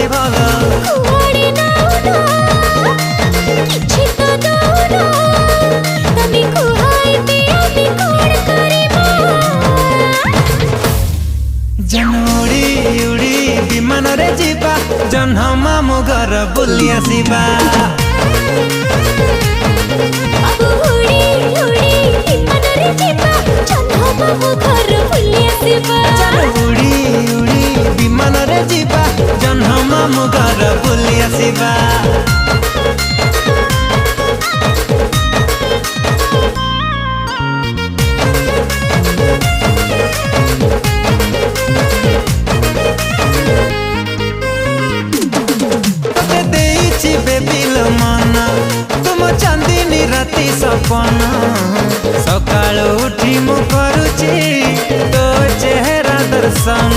अति भल कुआडे नाउना किछि तो दउना तमे कुहाइबे आमी कोन करिबा जनोड़ी उड़ी विमान रे जीवा जन्ह मामु घर बुली आसीबा बाबू उड़ी उड़ी विमान रे जीवा जन्ह मामु घर बुली आसीबा उड़ी उड़ी विमान रे जीवा जन्ह मामु घर बुली आसीबा चांदनी राति सपना सकाल उठी मु करुची तो चेहरा दर्शन